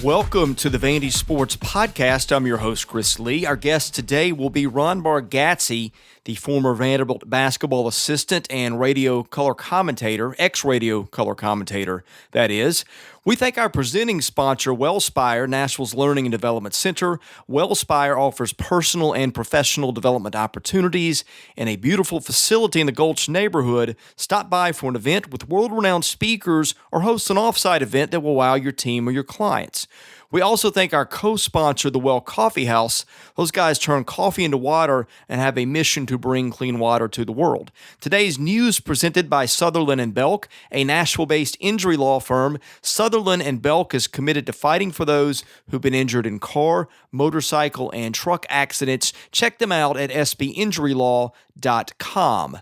Welcome to the Vandy Sports Podcast. I'm your host, Chris Lee. Our guest today will be Ron Bargatze, the former Vanderbilt basketball assistant and radio color commentator, ex-radio color commentator, that is. We thank our presenting sponsor, Wellspire, Nashville's Learning and Development Center. Wellspire offers personal and professional development opportunities in a beautiful facility in the Gulch neighborhood. Stop by for an event with world-renowned speakers or host an off-site event that will wow your team or your clients. We also thank our co-sponsor, the Well Coffee House. Those guys turn coffee into water and have a mission to bring clean water to the world. Today's news presented by Sutherland & Belk, a Nashville-based injury law firm. Sutherland & Belk is committed to fighting for those who've been injured in car, motorcycle, and truck accidents. Check them out at sbinjurylaw.com.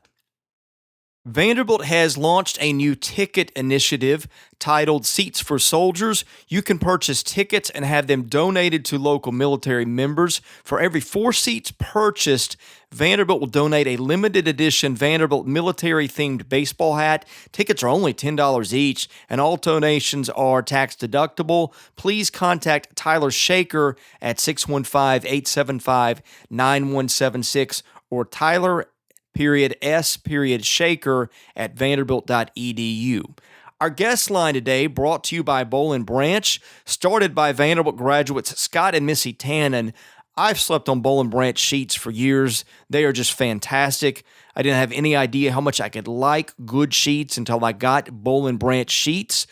Vanderbilt has launched a new ticket initiative titled Seats for Soldiers. You can purchase tickets and have them donated to local military members. For every 4 seats purchased, Vanderbilt will donate a limited edition Vanderbilt military-themed baseball hat. Tickets are only $10 each, and all donations are tax deductible. Please contact Tyler Shaker at 615-875-9176 or Tyler_S_Shaker at vanderbilt.edu. Our guest line today brought to you by Boll & Branch, started by Vanderbilt graduates Scott and Missy Tannen. I've slept on Boll & Branch sheets for years. They are just fantastic. I didn't have any idea how much I could like good sheets until I got Boll & Branch sheets.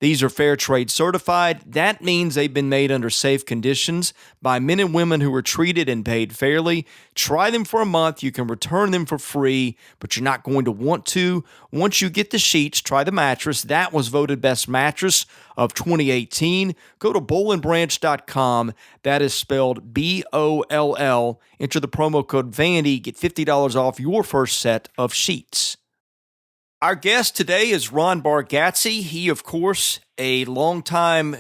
These are fair trade certified. That means they've been made under safe conditions by men and women who were treated and paid fairly. Try them for a month. You can return them for free, but you're not going to want to. Once you get the sheets, try the mattress. That was voted best mattress of 2018. Go to bollandbranch.com. That is spelled BOLL. Enter the promo code Vandy. Get $50 off your first set of sheets. Our guest today is Ron Bargatze. He, of course, a longtime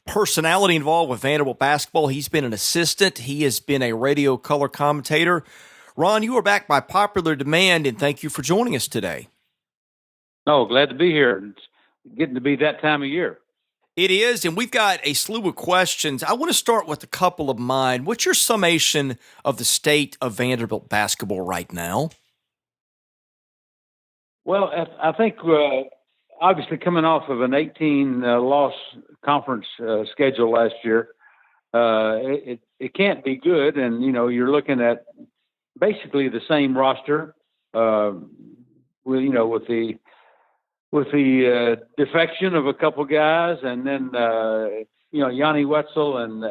personality involved with Vanderbilt basketball. He's been an assistant. He has been a radio color commentator. Ron, you are back by popular demand, and thank you for joining us today. Oh, glad to be here. It's getting to be that time of year. It is, and we've got a slew of questions. I want to start with a couple of mine. What's your summation of the state of Vanderbilt basketball right now? Well, I think obviously coming off of an 18-loss conference schedule last year, it can't be good. And, you're looking at basically the same roster, with the defection of a couple guys, and then, Yanni Wetzel and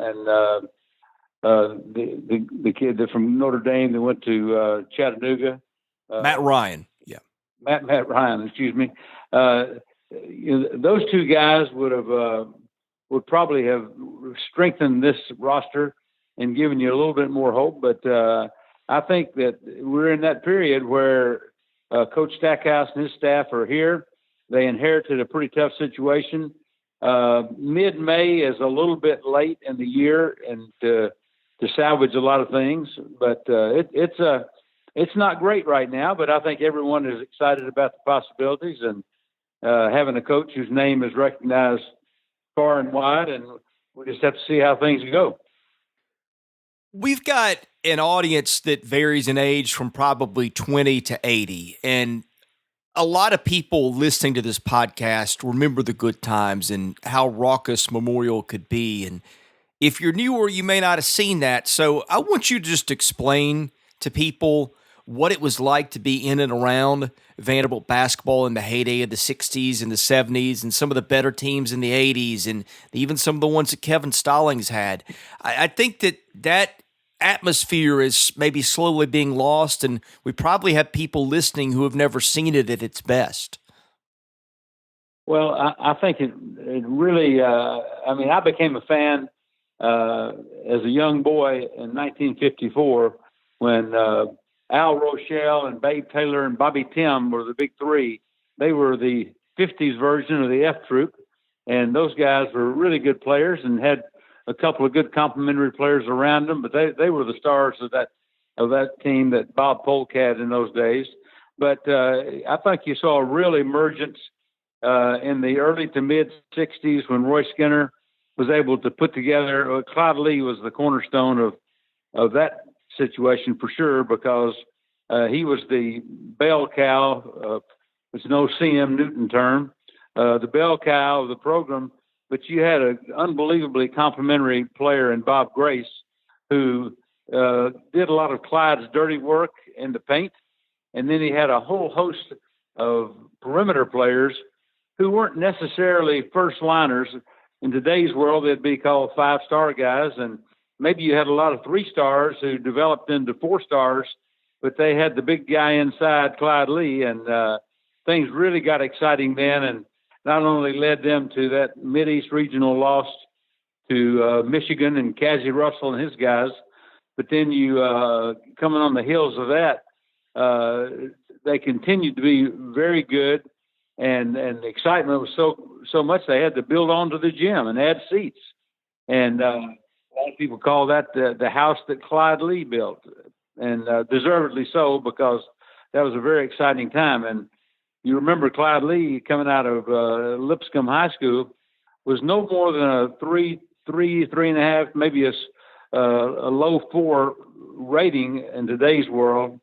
the kid from Notre Dame that went to Chattanooga. Matt Ryan. Matt Ryan, excuse me. Those two guys would probably have strengthened this roster and given you a little bit more hope. But I think that we're in that period where Coach Stackhouse and his staff are here. They inherited a pretty tough situation. Mid-May is a little bit late in the year and to salvage a lot of things, but it's not great right now, but I think everyone is excited about the possibilities and having a coach whose name is recognized far and wide, and we just have to see how things go. We've got an audience that varies in age from probably 20 to 80, and a lot of people listening to this podcast remember the good times and how raucous Memorial could be. And if you're newer, you may not have seen that. So I want you to just explain to people what it was like to be in and around Vanderbilt basketball in the heyday of the 60s and the 70s and some of the better teams in the 80s and even some of the ones that Kevin Stallings had. I think that atmosphere is maybe slowly being lost, and we probably have people listening who have never seen it at its best. Well, I think it really, I became a fan as a young boy in 1954 when Al Rochelle and Babe Taylor and Bobby Tim were the big three. They were the 50s version of the F Troop, and those guys were really good players and had a couple of good complementary players around them, but they were the stars of that team that Bob Polk had in those days. But I think you saw a real emergence in the early to mid 60s when Roy Skinner was able to put together. Clyde Lee was the cornerstone of that situation for sure, because he was the bell cow. It's no C.M. Newton term, the bell cow of the program. But you had an unbelievably complimentary player in Bob Grace, who did a lot of Clyde's dirty work in the paint. And then he had a whole host of perimeter players who weren't necessarily first liners. In today's world, they'd be called 5-star guys. And maybe you had a lot of 3-stars who developed into 4-stars, but they had the big guy inside, Clyde Lee. And things really got exciting then, and not only led them to that Mideast regional loss to Michigan and Cassie Russell and his guys, but then you coming on the heels of that, they continued to be very good, and the excitement was so much they had to build onto the gym and add seats, and a lot of people call that the house that Clyde Lee built, and deservedly so, because that was a very exciting time. And you remember Clyde Lee coming out of Lipscomb High School was no more than a 3.5, maybe a low 4 rating in today's world,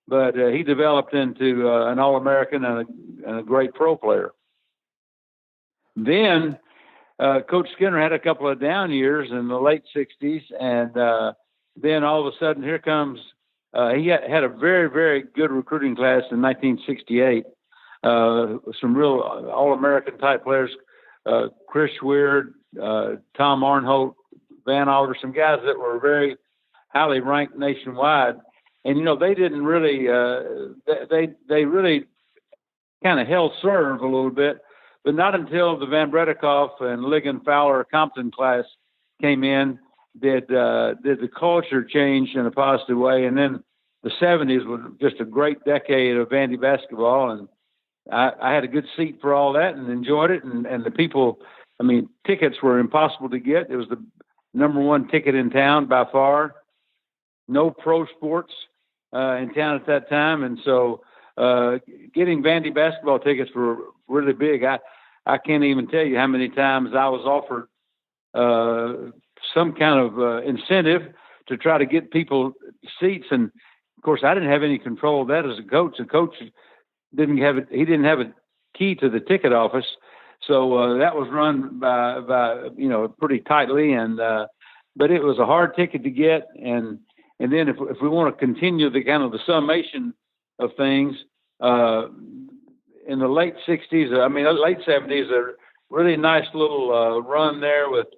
but he developed into an All-American and a great pro player. Then Coach Skinner had a couple of down years in the late 60s, and then all of a sudden here comes he had a very, very good recruiting class in 1968. Some real All-American type players, Chris Weird, Tom Arnholt, Van Alder, some guys that were very highly ranked nationwide. And, they didn't really, they really kind of held serve a little bit, but not until the Van Bredikoff and Ligon Fowler Compton class came in did the culture change in a positive way. And then the 70s was just a great decade of Vandy basketball, and I had a good seat for all that and enjoyed it. And the people, tickets were impossible to get. It was the number one ticket in town by far. No pro sports in town at that time. And so getting Vandy basketball tickets were really big. I can't even tell you how many times I was offered some kind of incentive to try to get people seats. And, of course, I didn't have any control of that as a coach. The coach didn't have it. He didn't have a key to the ticket office, so that was run by pretty tightly. And but it was a hard ticket to get. And then if we want to continue the kind of the summation of things in the late 60s, late 70s, a really nice little run there with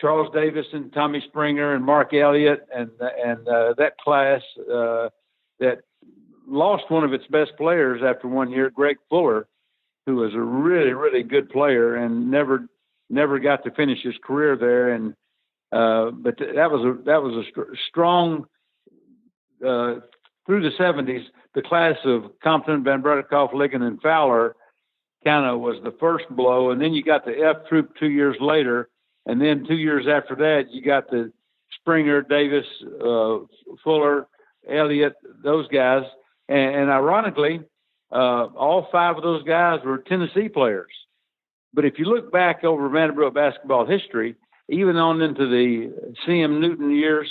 Charles Davis and Tommy Springer and Mark Elliott and that class that lost one of its best players after 1 year, Greg Fuller, who was a really, really good player and never got to finish his career there. And but that was a strong through the 70s. The class of Compton, Van Bredikoff, Ligon, and Fowler kind of was the first blow, and then you got the F troop 2 years later, and then 2 years after that you got the Springer, Davis, Fuller, Elliott, those guys. And ironically, all 5 of those guys were Tennessee players. But if you look back over Vanderbilt basketball history, even on into the C.M. Newton years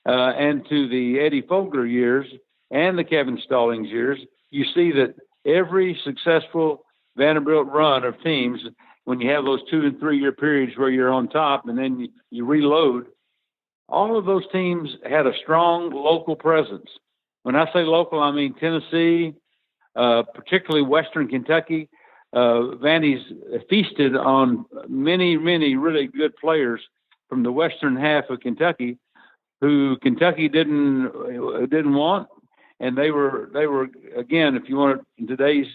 and to the Eddie Fogler years and the Kevin Stallings years, you see that every successful Vanderbilt run of teams, when you have those 2 and 3 year periods where you're on top and then you reload, all of those teams had a strong local presence. When I say local, I mean Tennessee, particularly Western Kentucky. Vandy's feasted on many, many really good players from the western half of Kentucky, who Kentucky didn't want, and they were again, if you want it in today's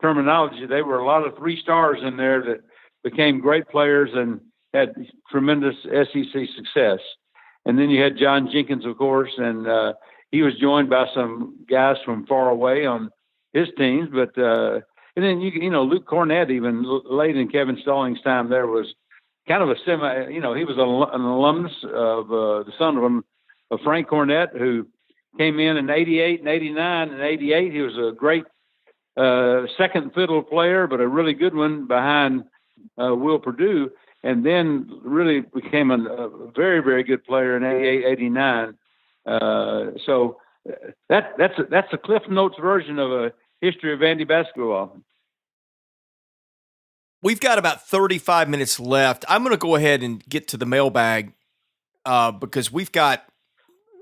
terminology, they were a lot of 3-stars in there that became great players and had tremendous SEC success. And then you had John Jenkins, of course, and he was joined by some guys from far away on his teams. But and then Luke Cornett, even late in Kevin Stallings' time, there was kind of a semi. He was an alumnus of the son of Frank Cornett, who came in 88 and 89 and 88. He was a great second fiddle player, but a really good one behind Will Perdue. and then really became a very, very good player in '89. So that's a Cliff Notes version of a history of Vandy basketball. We've got about 35 minutes left. I'm going to go ahead and get to the mailbag because we've got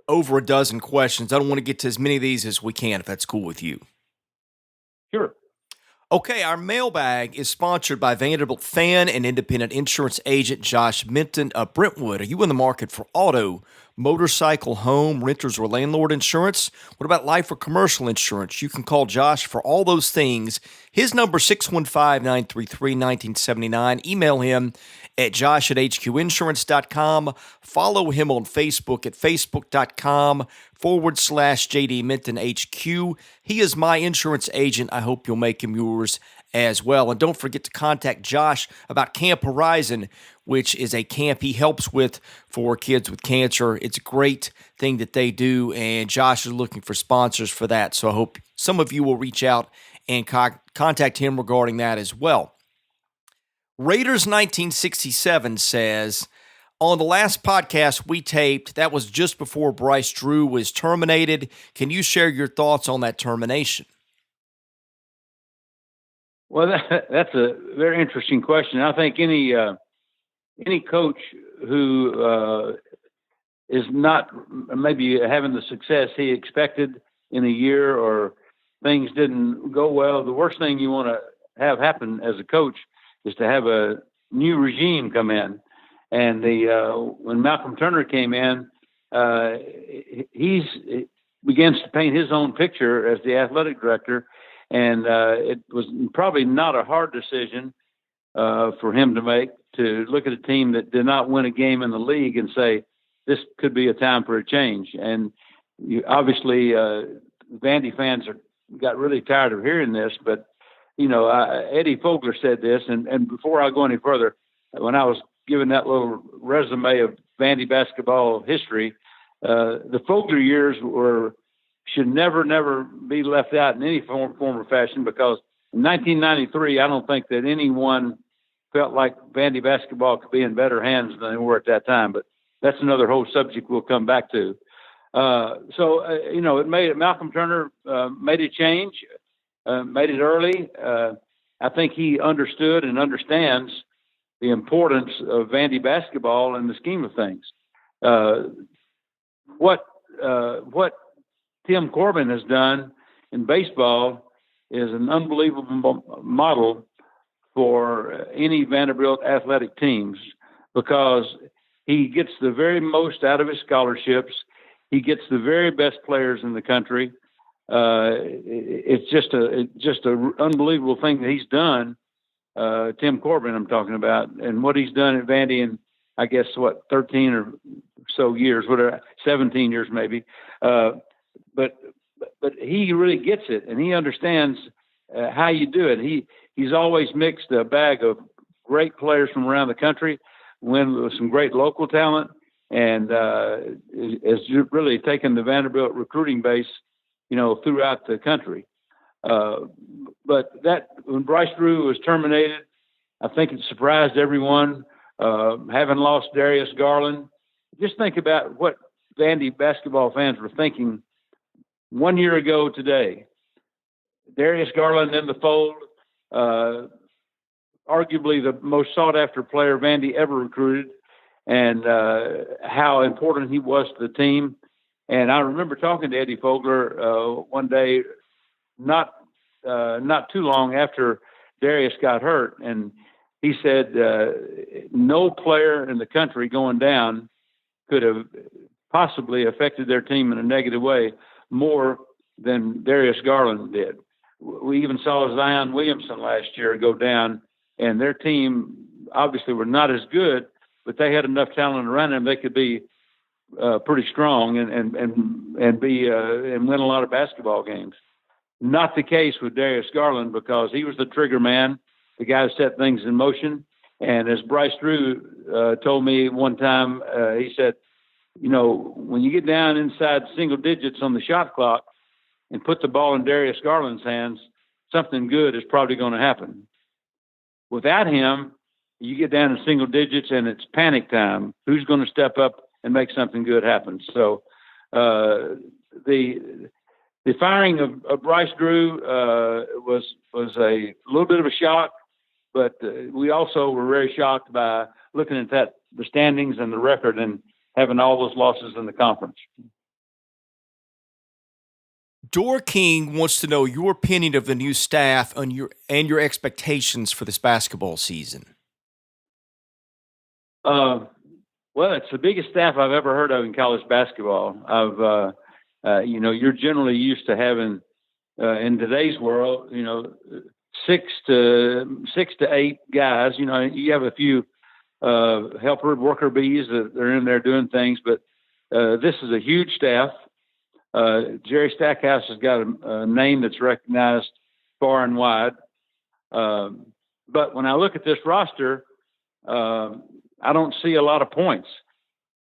over a dozen questions. I don't want to get to as many of these as we can, if that's cool with you. Sure. Okay, our mailbag is sponsored by Vanderbilt fan and independent insurance agent Josh Minton of Brentwood. Are you in the market for auto, motorcycle, home, renters, or landlord insurance? What about life or commercial insurance? You can call Josh for all those things. His number is 615-933-1979. Email him at josh@hqinsurance.com. Follow him on Facebook at facebook.com/JD Minton HQ. He is my insurance agent. I hope you'll make him yours as well. And don't forget to contact Josh about Camp Horizon, which is a camp he helps with for kids with cancer. It's a great thing that they do, and Josh is looking for sponsors for that. So I hope some of you will reach out and contact him regarding that as well. Raiders 1967 says, on the last podcast we taped, that was just before Bryce Drew was terminated. Can you share your thoughts on that termination? Well, that's a very interesting question. I think any coach who is not maybe having the success he expected in a year, or things didn't go well, the worst thing you want to have happen as a coach is to have a new regime come in. And when Malcolm Turner came in, he begins to paint his own picture as the athletic director. And it was probably not a hard decision for him to make, to look at a team that did not win a game in the league and say, this could be a time for a change. And obviously, Vandy fans got really tired of hearing this, but Eddie Fogler said this, and before I go any further, when I was given that little resume of Vandy basketball history, the Fogler years should never be left out in any form or fashion, because in 1993, I don't think that anyone felt like Vandy basketball could be in better hands than they were at that time, but that's another whole subject we'll come back to. Malcolm Turner made a change. Made it early. I think he understood and understands the importance of Vandy basketball in the scheme of things. What Tim Corbin has done in baseball is an unbelievable model for any Vanderbilt athletic teams, because he gets the very most out of his scholarships. He gets the very best players in the country. It's just a unbelievable thing that he's done. Tim Corbin, I'm talking about, and what he's done at Vandy in, I guess, 13 or so years, 17 years maybe. But he really gets it, and he understands how you do it. He's always mixed a bag of great players from around the country with some great local talent, and has really taken the Vanderbilt recruiting base throughout the country. But when Bryce Drew was terminated, I think it surprised everyone. Having lost Darius Garland, just think about what Vandy basketball fans were thinking 1 year ago today. Darius Garland in the fold, arguably the most sought-after player Vandy ever recruited, and how important he was to the team. And I remember talking to Eddie Fogler one day, not too long after Darius got hurt, and he said no player in the country going down could have possibly affected their team in a negative way more than Darius Garland did. We even saw Zion Williamson last year go down, and their team obviously were not as good, but they had enough talent around them they could be pretty strong and win a lot of basketball games. Not the case with Darius Garland, because he was the trigger man, the guy who set things in motion. And as Bryce Drew told me one time, he said, when you get down inside single digits on the shot clock and put the ball in Darius Garland's hands, something good is probably going to happen. Without him, you get down to single digits and it's panic time. Who's going to step up and make something good happen? So the firing of Bryce Drew was a little bit of a shock, but we also were very shocked by looking at the standings and the record and having all those losses in the conference. Dor King wants to know your opinion of the new staff and your expectations for this basketball season. Well, it's the biggest staff I've ever heard of in college basketball. You're generally used to having in today's world, 6 to 8 guys. You have a few helper worker bees that are in there doing things, but this is a huge staff. Jerry Stackhouse has got a name that's recognized far and wide. But when I look at this roster, I don't see a lot of points.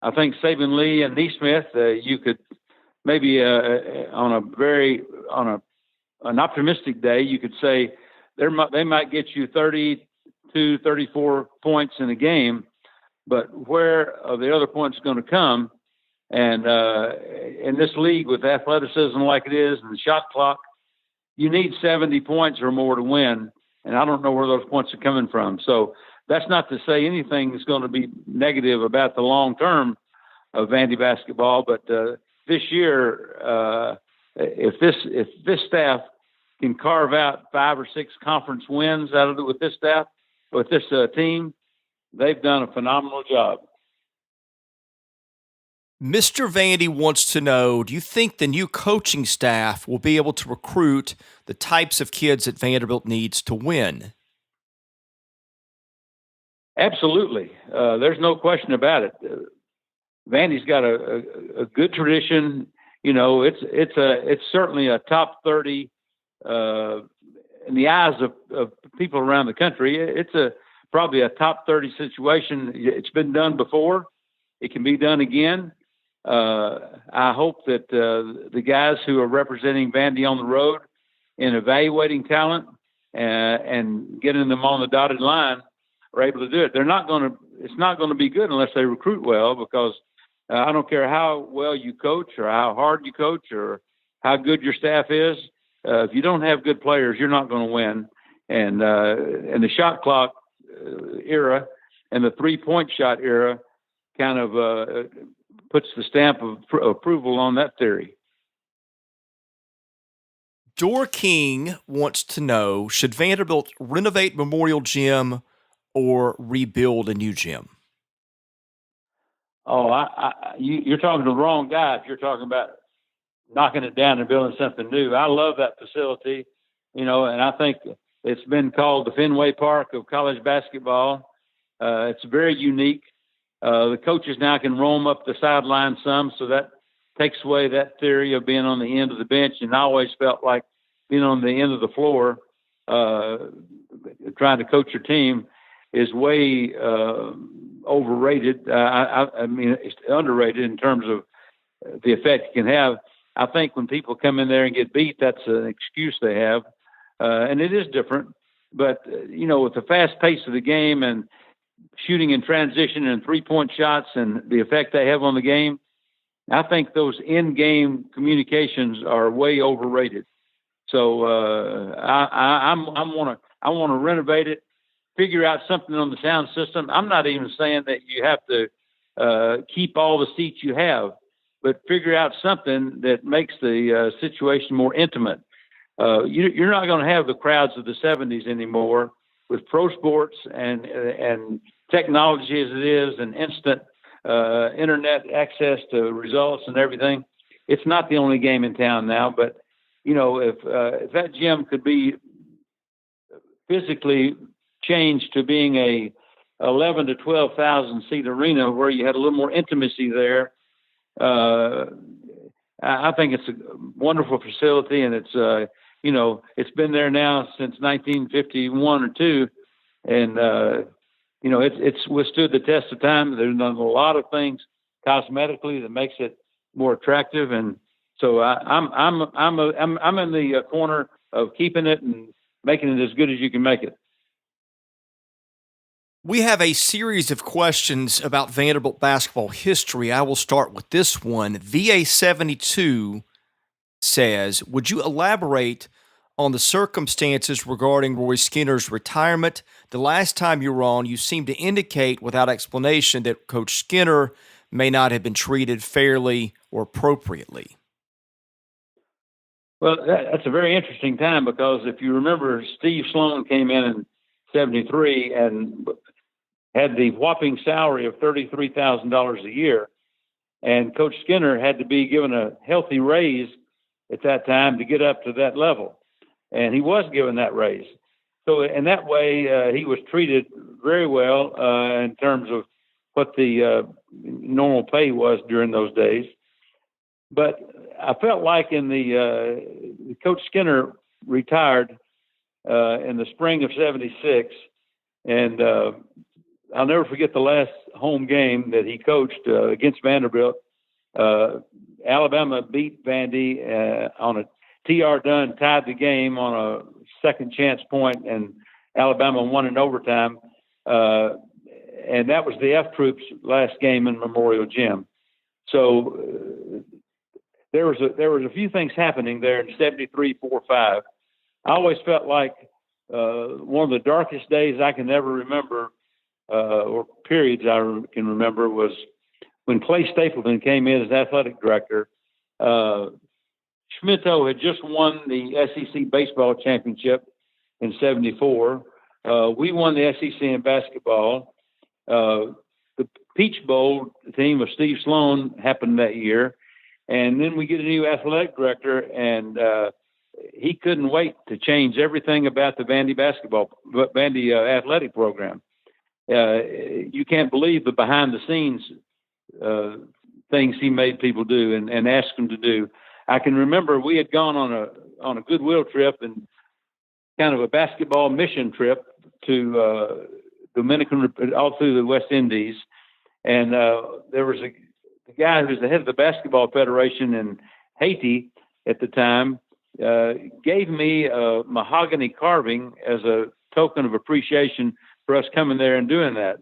I think Saban Lee and Neesmith, you could maybe on an optimistic day, you could say they might get you 32, 34 points in a game, but where are the other points going to come? And in this league with athleticism like it is and the shot clock, you need 70 points or more to win. And I don't know where those points are coming from. So that's not to say anything is going to be negative about the long term of Vandy basketball. But this year, if this staff can carve out 5 or 6 conference wins out of it with this staff, with this team, they've done a phenomenal job. Mr. Vandy wants to know, do you think the new coaching staff will be able to recruit the types of kids that Vanderbilt needs to win? Absolutely. There's no question about it. Vandy's got a good tradition. It's certainly a top 30 in the eyes of people around the country. It's probably a top 30 situation. It's been done before. It can be done again. I hope that the guys who are representing Vandy on the road in evaluating talent and getting them on the dotted line are able to do it. It's not going to be good unless they recruit well, because I don't care how well you coach or how hard you coach or how good your staff is. If you don't have good players, you're not going to win. And the shot clock era and the 3-point shot era kind of puts the stamp of approval on that theory. Dor King wants to know, should Vanderbilt renovate Memorial Gym or rebuild a new gym? Oh, you're talking to the wrong guy if you're talking about knocking it down and building something new. I love that facility, and I think it's been called the Fenway Park of college basketball. It's very unique. The coaches now can roam up the sideline some, so that takes away that theory of being on the end of the bench. And I always felt like being on the end of the floor, trying to coach your team, is way overrated. I mean, it's underrated in terms of the effect it can have. I think when people come in there and get beat, that's an excuse they have, and it is different. But with the fast pace of the game and shooting in transition and 3-point shots and the effect they have on the game, I think those in-game communications are way overrated. So I want to renovate it, figure out something on the sound system. I'm not even saying that you have to keep all the seats you have, but figure out something that makes the situation more intimate. You're not going to have the crowds of the 70s anymore with pro sports and technology as it is and instant internet access to results and everything. It's not the only game in town now, but if that gym could be physically changed to being a 11 to 12,000 seat arena where you had a little more intimacy there, I think it's a wonderful facility, and it's it's been there now since 1951 or 2, and it's withstood the test of time. There's done a lot of things cosmetically that makes it more attractive, and so I'm in the corner of keeping it and making it as good as you can make it. We have a series of questions about Vanderbilt basketball history. I will start with this one. VA72 says, would you elaborate on the circumstances regarding Roy Skinner's retirement? The last time you were on, you seemed to indicate without explanation that Coach Skinner may not have been treated fairly or appropriately. Well, that's a very interesting time because if you remember, Steve Sloan came in 73 and had the whopping salary of $33,000 a year. And Coach Skinner had to be given a healthy raise at that time to get up to that level. And he was given that raise. So in that way, he was treated very well in terms of what the normal pay was during those days. But I felt like in the Coach Skinner retired in the spring of '76, and I'll never forget the last home game that he coached against Vanderbilt. Alabama beat Vandy on a T.R. Dunn tied the game on a second chance point, and Alabama won in overtime. And that was the F Troops' last game in Memorial Gym. So there was a few things happening there in '73, '4, '5. I always felt like one of the darkest days I can ever remember, or periods I can remember, was when Clay Stapleton came in as athletic director. Schmitto had just won the SEC baseball championship in '74. We won the SEC in basketball. The Peach Bowl team of Steve Sloan happened that year. And then we get a new athletic director, and he couldn't wait to change everything about the Vandy athletic program. You can't believe the behind-the-scenes things he made people do and asked them to do. I can remember we had gone on a goodwill trip and kind of a basketball mission trip to all through the West Indies, and there was the guy who was the head of the basketball federation in Haiti at the time gave me a mahogany carving as a token of appreciation for us coming there and doing that.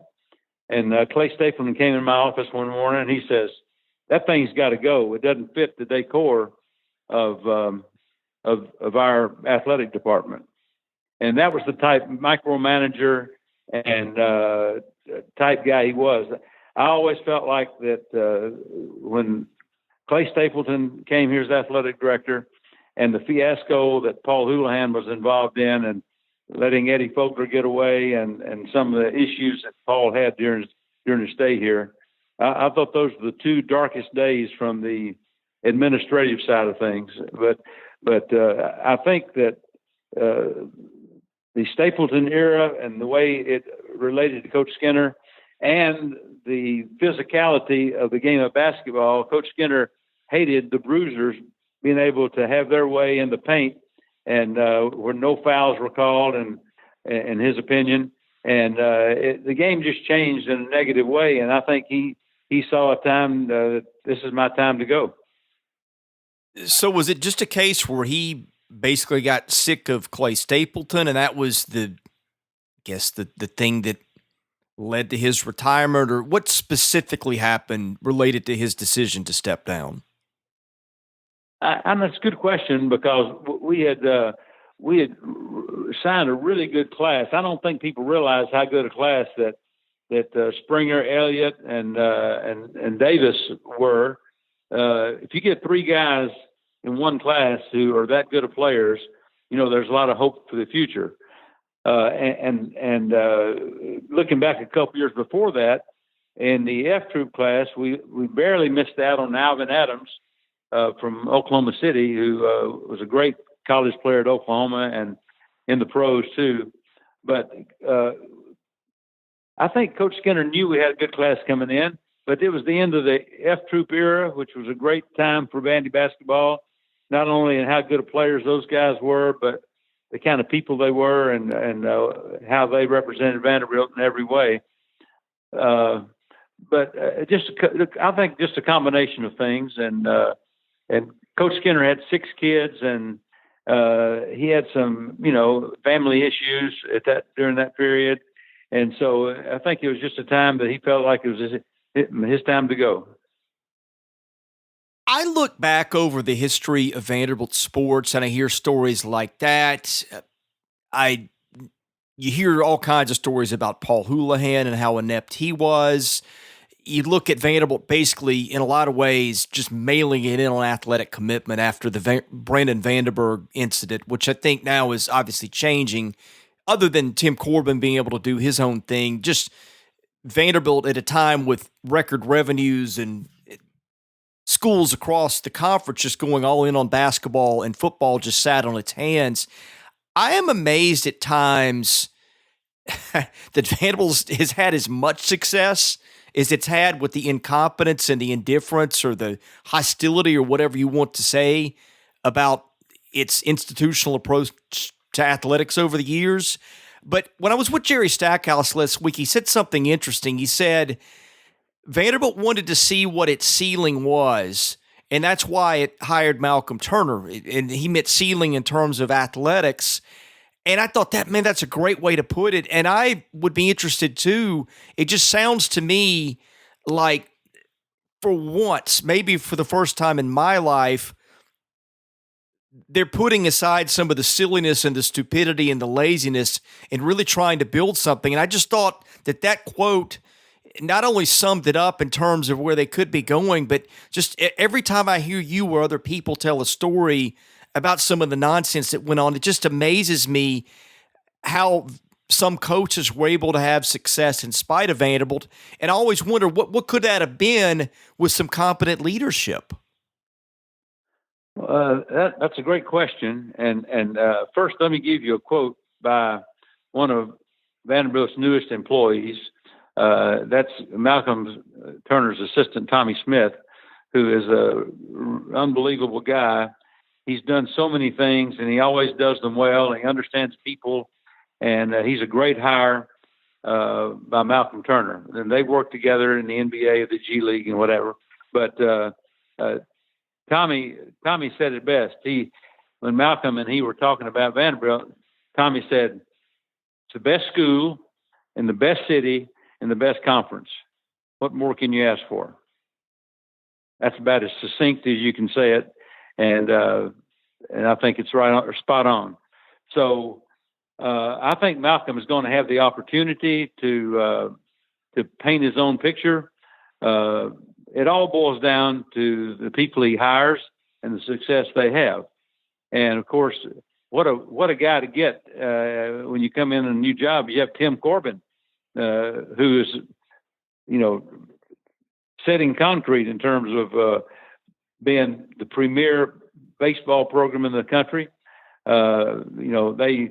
And Clay Stapleton came in my office one morning and he says, "That thing's got to go. It doesn't fit the decor of our athletic department." And that was the type micromanager and type guy he was. I always felt like that when Clay Stapleton came here as athletic director, and the fiasco that Paul Houlihan was involved in, and letting Eddie Fogler get away, and some of the issues that Paul had during his stay here, I thought those were the two darkest days from the administrative side of things. But I think that the Stapleton era and the way it related to Coach Skinner and the physicality of the game of basketball, Coach Skinner hated the bruisers being able to have their way in the paint, and where no fouls were called, and in his opinion, and the game just changed in a negative way. And I think he saw a time that this is my time to go. So was it just a case where he basically got sick of Clay Stapleton, and that was the thing that led to his retirement, or what specifically happened related to his decision to step down? And that's a good question, because we had signed a really good class. I don't think people realize how good a class that Springer, Elliott, and Davis were. If you get three guys in one class who are that good of players, there's a lot of hope for the future. And looking back a couple years before that, in the F Troop class, we barely missed out on Alvin Adams from Oklahoma City, who was a great college player at Oklahoma and in the pros too. But I think Coach Skinner knew we had a good class coming in, but it was the end of the F Troop era, which was a great time for Vandy basketball, not only in how good of players those guys were, but the kind of people they were, and how they represented Vanderbilt in every way. But I think just a combination of things. And Coach Skinner had 6 kids, and he had some, family issues during that period. And so I think it was just a time that he felt like it was his time to go. I look back over the history of Vanderbilt sports and I hear stories like that. I You hear all kinds of stories about Paul Houlihan and how inept he was. You look at Vanderbilt basically in a lot of ways just mailing it in on athletic commitment after the Brandon Vanderberg incident, which I think now is obviously changing. Other than Tim Corbin being able to do his own thing, just Vanderbilt at a time with record revenues and schools across the conference just going all in on basketball and football just sat on its hands. I am amazed at times that Vanderbilt has had as much success as it's had with the incompetence and the indifference or the hostility or whatever you want to say about its institutional approach to athletics over the years. But when I was with Jerry Stackhouse last week, he said something interesting. He said Vanderbilt wanted to see what its ceiling was, and that's why it hired Malcolm Turner. And he meant ceiling in terms of athletics. And I thought that's a great way to put it. And I would be interested too. It just sounds to me like for once, maybe for the first time in my life, they're putting aside some of the silliness and the stupidity and the laziness and really trying to build something. And I just thought that quote not only summed it up in terms of where they could be going, but just every time I hear you or other people tell a story about some of the nonsense that went on, it just amazes me how some coaches were able to have success in spite of Vanderbilt. And I always wonder what could that have been with some competent leadership? That's a great question. And first, let me give you a quote by one of Vanderbilt's newest employees. That's Malcolm Turner's assistant, Tommy Smith, who is an unbelievable guy. He's done so many things, and he always does them well. He understands people, and he's a great hire by Malcolm Turner. And they work together in the NBA, the G League, and whatever. But Tommy said it best. When Malcolm and he were talking about Vanderbilt, Tommy said, "It's the best school in the best city in the best conference. What more can you ask for?" That's about as succinct as you can say it, and I think it's right on, or spot on. So I think Malcolm is going to have the opportunity to paint his own picture. It all boils down to the people he hires and the success they have. And of course, what a guy to get when you come in a new job. You have Tim Corbin, who is, setting concrete in terms of being the premier baseball program in the country. They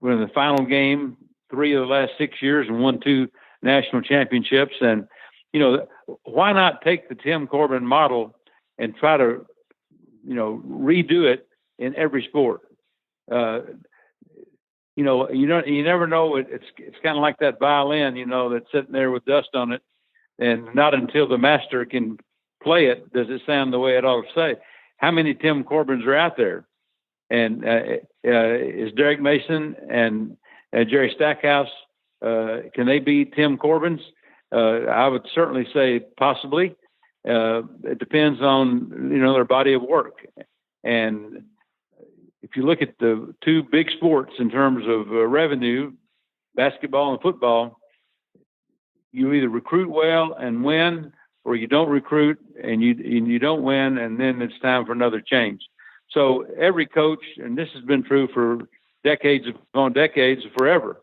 were in the final game 3 of the last 6 years and won 2 national championships. And, why not take the Tim Corbin model and try to, redo it in every sport? You never know. It's kind of like that violin, that's sitting there with dust on it. And not until the master can play it does it sound the way it ought to say. How many Tim Corbins are out there? And is Derek Mason and Jerry Stackhouse, can they be Tim Corbins? I would certainly say possibly. It depends on, their body of work. And if you look at the 2 big sports in terms of revenue, basketball and football, you either recruit well and win, or you don't recruit and you don't win, and then it's time for another change. So every coach, and this has been true for decades upon decades, forever.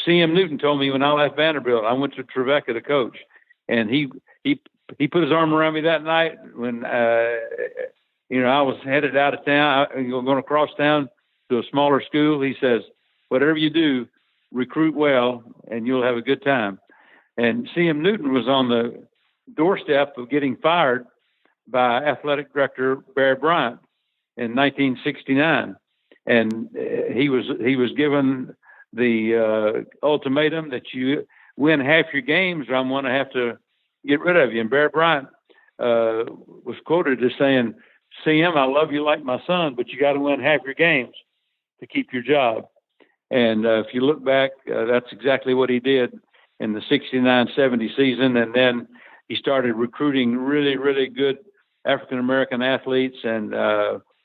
C.M. Newton told me when I left Vanderbilt, I went to Trevecca to coach, and he put his arm around me that night when I was headed out of town, going across town to a smaller school. He says, "Whatever you do, recruit well, and you'll have a good time." And C.M. Newton was on the doorstep of getting fired by athletic director Barry Bryant in 1969, and he was given the ultimatum that you win half your games, or I'm going to have to get rid of you. And Barry Bryant was quoted as saying, "CM, I love you like my son, but you got to win half your games to keep your job." And if you look back, that's exactly what he did in the 69-70 season. And then he started recruiting really, really good African-American athletes and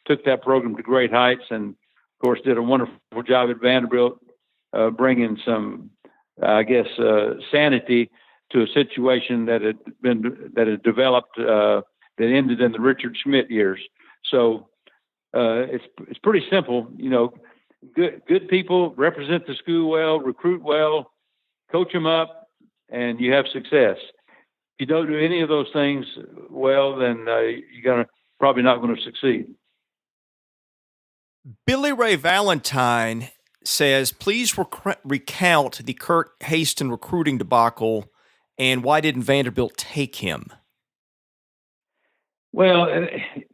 took that program to great heights. And, of course, did a wonderful job at Vanderbilt, bringing some, sanity to a situation that had developed that ended in the Richard Schmidt years. So it's pretty simple. Good people represent the school well, recruit well, coach them up, and you have success. If you don't do any of those things well, then you're probably not going to succeed. Billy Ray Valentine says, please recount the Kirk Haston recruiting debacle and why didn't Vanderbilt take him? Well,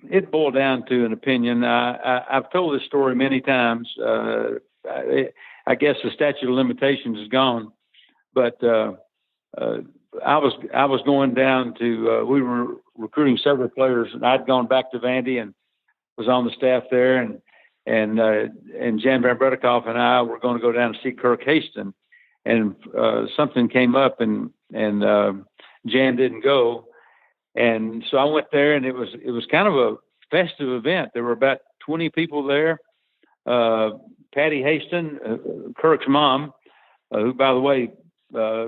it boiled down to an opinion. I've told this story many times. I guess the statute of limitations is gone, but I was going down to. We were recruiting several players, and I'd gone back to Vandy and was on the staff there, and Jan Van Bredikoff and I were going to go down and see Kirk Haston, and something came up, and Jan didn't go. And so I went there, and it was kind of a festive event. There were about 20 people there. Patty Haston, Kirk's mom, who, by the way,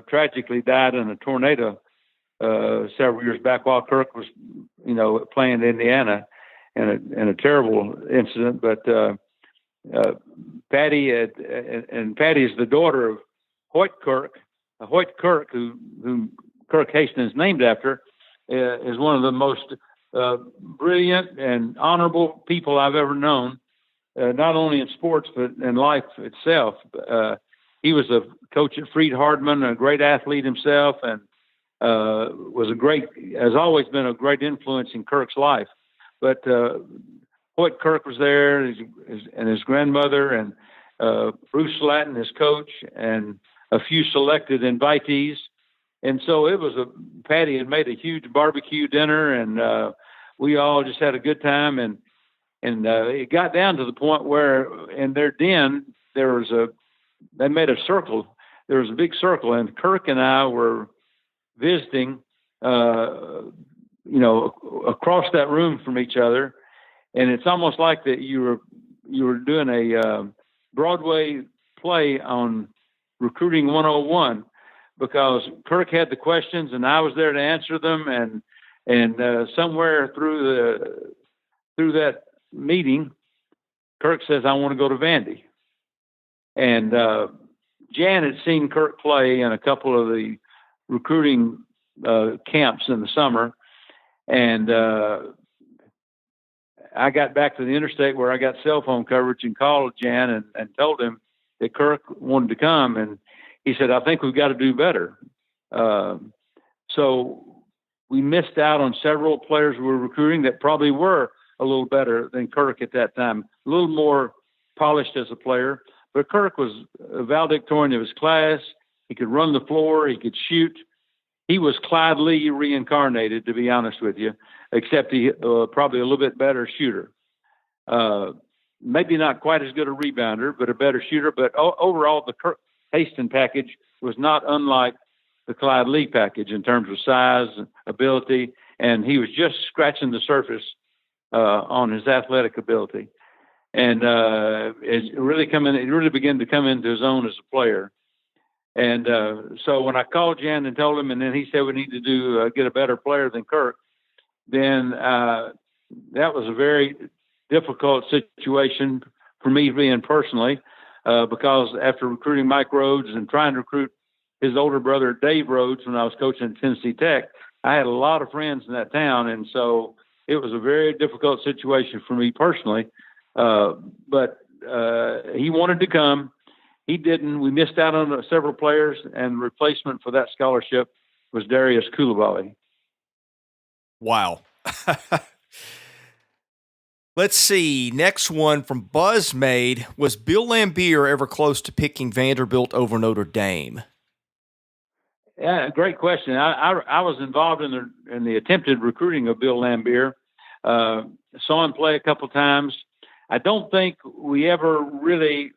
tragically died in a tornado several years back while Kirk was, playing in Indiana, in a terrible incident. But Patty and Patty is the daughter of Hoyt Kirk, who Kirk Haston is named after. Is one of the most brilliant and honorable people I've ever known, not only in sports but in life itself. He was a coach at Freed Hardman, a great athlete himself, and has always been a great influence in Kirk's life. But Hoyt Kirk was there, and his grandmother, and Bruce Slatton, his coach, and a few selected invitees. And so Patty had made a huge barbecue dinner, and we all just had a good time. And it got down to the point where in their den, they made a circle. There was a big circle, and Kirk and I were visiting, across that room from each other. And it's almost like that you were doing a Broadway play on Recruiting 101. Because Kirk had the questions and I was there to answer them, and somewhere through that meeting, Kirk says, "I want to go to Vandy." And Jan had seen Kirk play in a couple of the recruiting camps in the summer, and I got back to the interstate where I got cell phone coverage and called Jan and told him that Kirk wanted to come, and he said, "I think we've got to do better." So we missed out on several players we were recruiting that probably were a little better than Kirk at that time, a little more polished as a player. But Kirk was a valedictorian of his class. He could run the floor. He could shoot. He was Clyde Lee reincarnated, to be honest with you, except he probably a little bit better shooter. Maybe not quite as good a rebounder, but a better shooter. But overall, the Kirk Haston package was not unlike the Clyde Lee package in terms of size and ability, and he was just scratching the surface on his athletic ability. And it really began to come into his own as a player. And so when I called Jan and told him, and then he said we need to get a better player than Kirk, then that was a very difficult situation for me being personally. Because after recruiting Mike Rhodes and trying to recruit his older brother, Dave Rhodes, when I was coaching at Tennessee Tech, I had a lot of friends in that town. And so it was a very difficult situation for me personally. But he wanted to come. He didn't. We missed out on several players, and the replacement for that scholarship was Darius Coulibaly. Wow. Let's see. Next one from BuzzMade. Was Bill Laimbeer ever close to picking Vanderbilt over Notre Dame? Yeah, great question. I was involved in the attempted recruiting of Bill Laimbeer. Saw him play a couple times. I don't think we ever really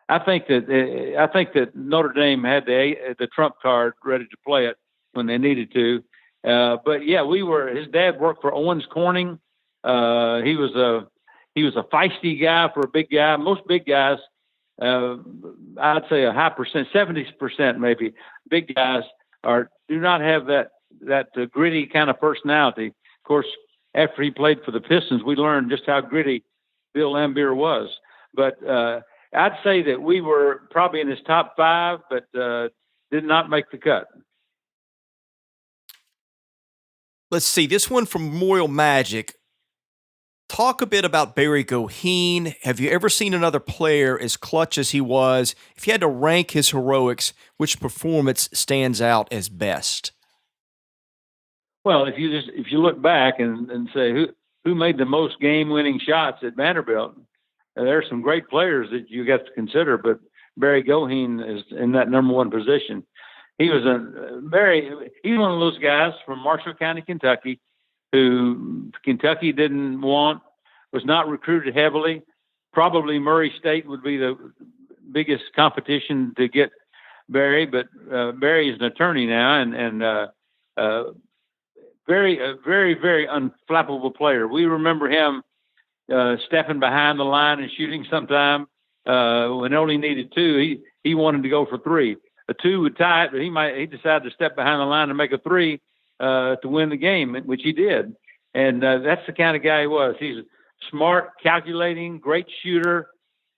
I think that Notre Dame had the trump card ready to play it when they needed to. But yeah, his dad worked for Owens Corning. He was a feisty guy for a big guy. Most big guys, I'd say a high percent, 70% maybe, big guys do not have that gritty kind of personality. Of course, after he played for the Pistons, we learned just how gritty Bill Laimbeer was. But I'd say that we were probably in his top 5, but did not make the cut. Let's see, this one from Memorial Magic. Talk a bit about Barry Goheen. Have you ever seen another player as clutch as he was? If you had to rank his heroics, which performance stands out as best? Well, if you look back and say who made the most game-winning shots at Vanderbilt, there are some great players that you got to consider, but Barry Goheen is in that number one position. He was he's one of those guys from Marshall County, Kentucky, who Kentucky didn't want, was not recruited heavily. Probably Murray State would be the biggest competition to get Barry, but Barry is an attorney now and very, very unflappable player. We remember him stepping behind the line and shooting sometime when only needed 2. He wanted to go for 3. A 2 would tie it, but he decided to step behind the line and make a 3 to win the game, which he did. And that's the kind of guy he was. He's smart, calculating, great shooter,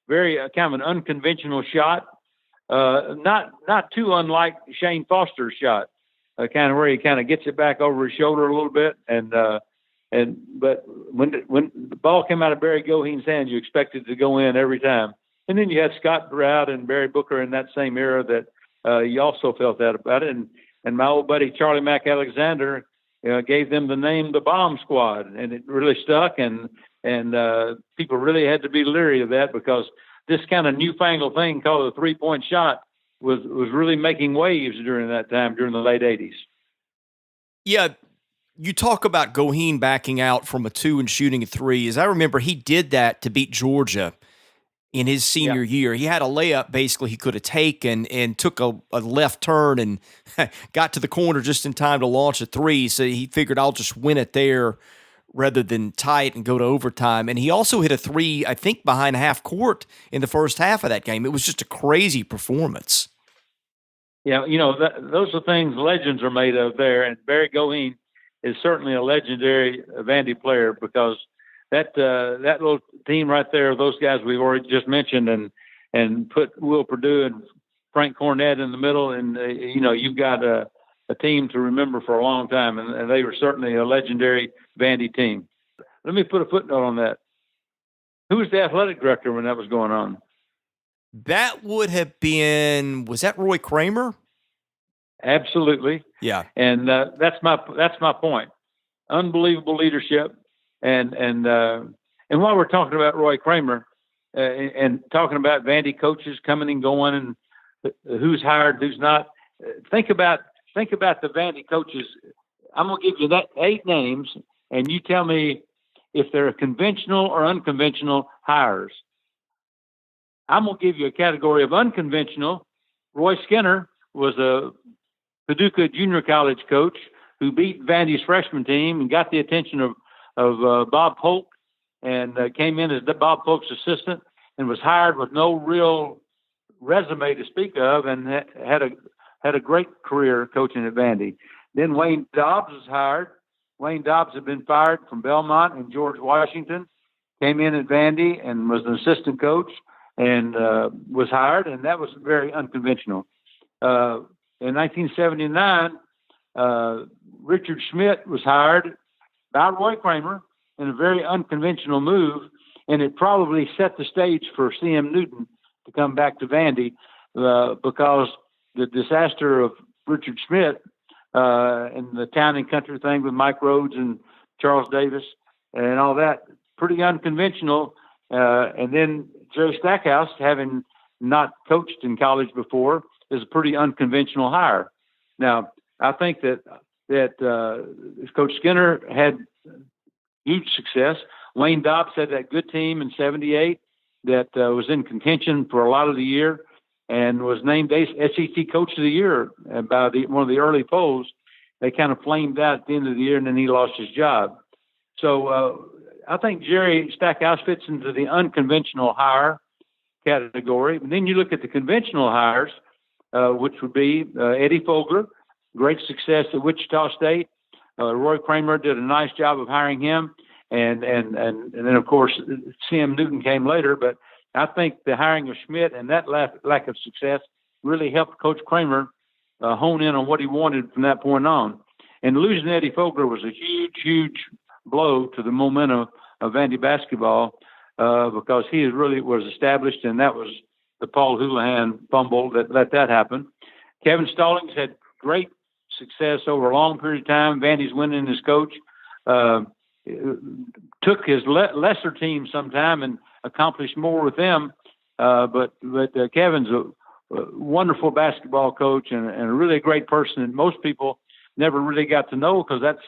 very kind of an unconventional shot. Not too unlike Shane Foster's shot, kind of where he kind of gets it back over his shoulder a little bit. But when the ball came out of Barry Goheen's hand, you expected it to go in every time. And then you had Scott Brown and Barry Booker in that same era that you also felt that about it. And my old buddy Charlie Mack Alexander gave them the name the Bomb Squad, and it really stuck. And people really had to be leery of that because this kind of newfangled thing called a 3-point shot was really making waves during that time, during the late 80s. Yeah, you talk about Goheen backing out from a 2 and shooting a 3. As I remember, he did that to beat Georgia in his senior year. He had a layup basically he could have taken and took a left turn and got to the corner just in time to launch a 3. So he figured, I'll just win it there rather than tie it and go to overtime. And he also hit a 3, I think, behind half court in the first half of that game. It was just a crazy performance. Yeah, those are things legends are made of there. And Barry Goheen is certainly a legendary Vandy player because that little team right there, those guys we've already just mentioned, and put Will Perdue and Frank Cornett in the middle, and you've got a team to remember for a long time, and they were certainly a legendary Vandy team. Let me put a footnote on that. Who was the athletic director when that was going on? That would have been, was that Roy Kramer? Absolutely. Yeah. And that's my point. Unbelievable leadership. And while we're talking about Roy Kramer and talking about Vandy coaches coming and going and who's hired, who's not, think about the Vandy coaches. I'm going to give you that 8 names, and you tell me if they're conventional or unconventional hires. I'm going to give you a category of unconventional. Roy Skinner was a Paducah junior college coach who beat Vandy's freshman team and got the attention of Bob Polk, and came in as Bob Polk's assistant and was hired with no real resume to speak of, and had a great career coaching at Vandy. Then Wayne Dobbs was hired. Wayne Dobbs had been fired from Belmont and George Washington, came in at Vandy and was an assistant coach and was hired, and that was very unconventional. In 1979, Richard Schmidt was hired by Roy Kramer in a very unconventional move, and it probably set the stage for C.M. Newton to come back to Vandy because the disaster of Richard Schmidt and the town and country thing with Mike Rhodes and Charles Davis and all that, pretty unconventional. And then Jerry Stackhouse, having not coached in college before, is a pretty unconventional hire. Now, I think that Coach Skinner had huge success. Wayne Dobbs had that good team in '78, that was in contention for a lot of the year and was named SEC Coach of the Year by one of the early polls. They kind of flamed out at the end of the year, and then he lost his job. So I think Jerry Stackhouse fits into the unconventional hire category. And then you look at the conventional hires, which would be Eddie Fogler, great success at Wichita State. Roy Kramer did a nice job of hiring him. And then, of course, Sam Newton came later. But I think the hiring of Schmidt and that lack of success really helped Coach Kramer hone in on what he wanted from that point on. And losing Eddie Fogler was a huge, huge blow to the momentum of Vandy basketball because he really was established, and that was the Paul Houlihan fumble that let that happen. Kevin Stallings had great success over a long period of time. Vandy's winning as coach. Took his lesser team sometime and accomplished more with them. But Kevin's a wonderful basketball coach and a really great person. And most people never really got to know because that's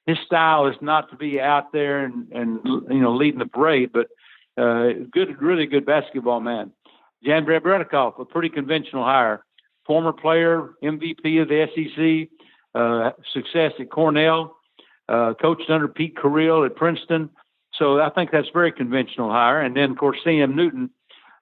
his style is not to be out there and leading the parade, but really good basketball man. Jan Bredikoff, a pretty conventional hire, former player, MVP of the SEC, success at Cornell. Coached under Pete Carril at Princeton. So I think that's very conventional hire. And then, of course, Sam Newton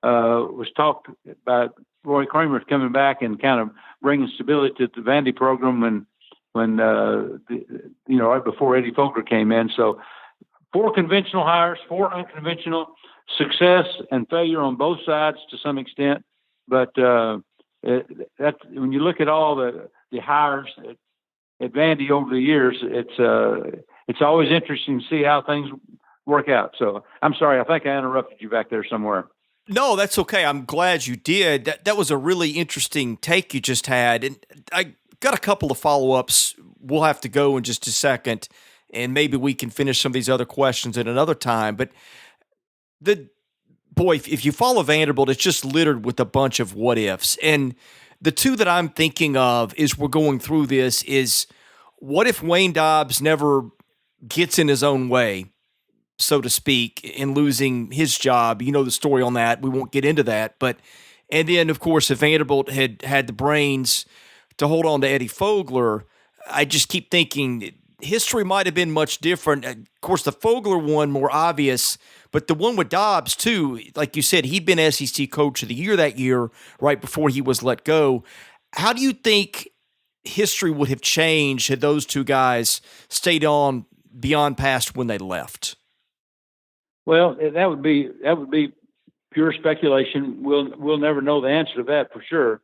was talked about Roy Kramer coming back and kind of bringing stability to the Vandy program when right before Eddie Fogler came in. So 4 conventional hires, 4 unconventional, success and failure on both sides to some extent. But that when you look at all the hires at Vandy over the years, it's always interesting to see how things work out. So I'm sorry, I think I interrupted you back there somewhere. No, that's okay. I'm glad you did. That was a really interesting take you just had. And I got a couple of follow-ups. We'll have to go in just a second, and maybe we can finish some of these other questions at another time. But if you follow Vanderbilt, it's just littered with a bunch of what-ifs. And the two that I'm thinking of as we're going through this is, what if Wayne Dobbs never gets in his own way, so to speak, in losing his job? You know the story on that. We won't get into that. And then, of course, if Vanderbilt had the brains to hold on to Eddie Fogler, I just keep thinking history might have been much different. Of course, the Fogler one more obvious, but the one with Dobbs, too, like you said, he'd been SEC Coach of the Year that year, right before he was let go. How do you think history would have changed had those two guys stayed on beyond past when they left? Well, that would be pure speculation. We'll never know the answer to that for sure.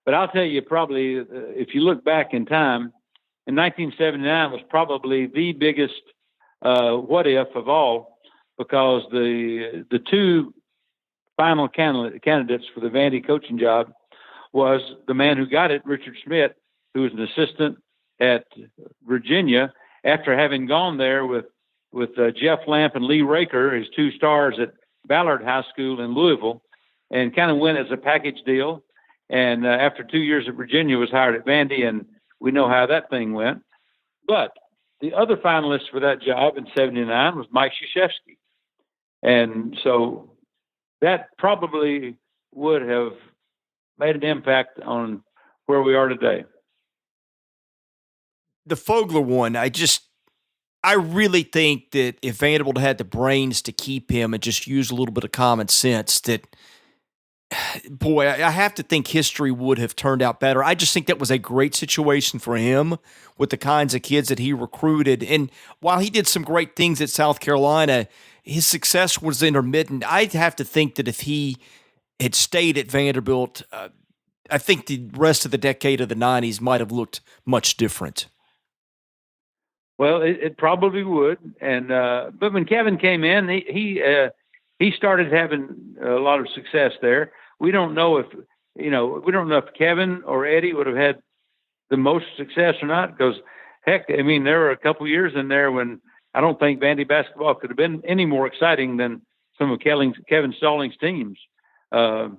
But I'll tell you, probably, if you look back in time, in 1979 was probably the biggest what if of all, because the two final candidates for the Vandy coaching job was the man who got it, Richard Schmidt, who was an assistant at Virginia, after having gone there with Jeff Lamp and Lee Raker, his 2 stars at Ballard High School in Louisville, and kind of went as a package deal. And after 2 years at Virginia, was hired at Vandy, and we know how that thing went. But the other finalist for that job in '79 was Mike Krzyzewski. And so that probably would have made an impact on where we are today. The Fogler one, I really think that if Vanderbilt had the brains to keep him and just use a little bit of common sense, that, boy, I have to think history would have turned out better. I just think that was a great situation for him with the kinds of kids that he recruited. And while he did some great things at South Carolina, his success was intermittent. I'd have to think that if he had stayed at Vanderbilt, I think the rest of the decade of the 90s might have looked much different. Well, it probably would. And but when Kevin came in, he started having a lot of success there. We don't know if Kevin or Eddie would have had the most success or not, because heck, I mean, there were a couple years in there when I don't think Vandy basketball could have been any more exciting than some of Kevin Stallings' teams. But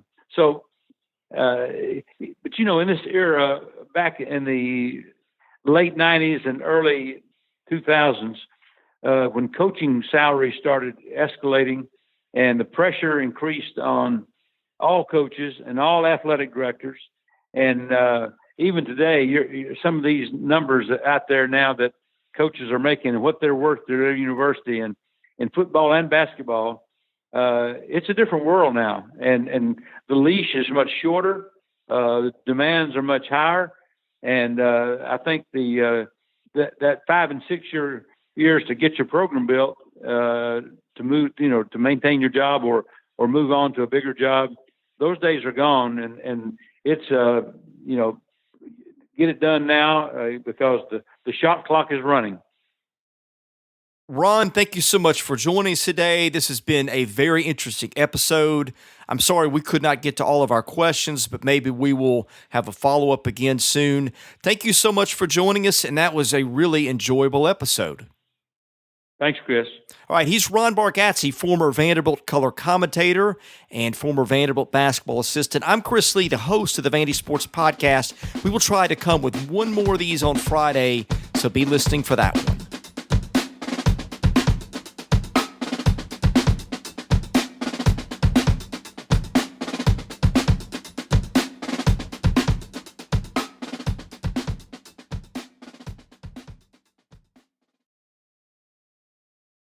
in this era, back in the late 90s and early 2000s, when coaching salaries started escalating, and the pressure increased on all coaches and all athletic directors. And even today, some of these numbers out there now that coaches are making and what they're worth to their university and in football and basketball, it's a different world now. And the leash is much shorter. The demands are much higher. And I think that 5 and 6 years to get your program built, to move, to maintain your job or move on to a bigger job, those days are gone. And it's, get it done now because the shot clock is running. Ron, thank you so much for joining us today. This has been a very interesting episode. I'm sorry we could not get to all of our questions, but maybe we will have a follow-up again soon. Thank you so much for joining us, and that was a really enjoyable episode. Thanks, Chris. All right, he's Ron Bargatze, former Vanderbilt color commentator and former Vanderbilt basketball assistant. I'm Chris Lee, the host of the Vandy Sports Podcast. We will try to come with one more of these on Friday, so be listening for that one.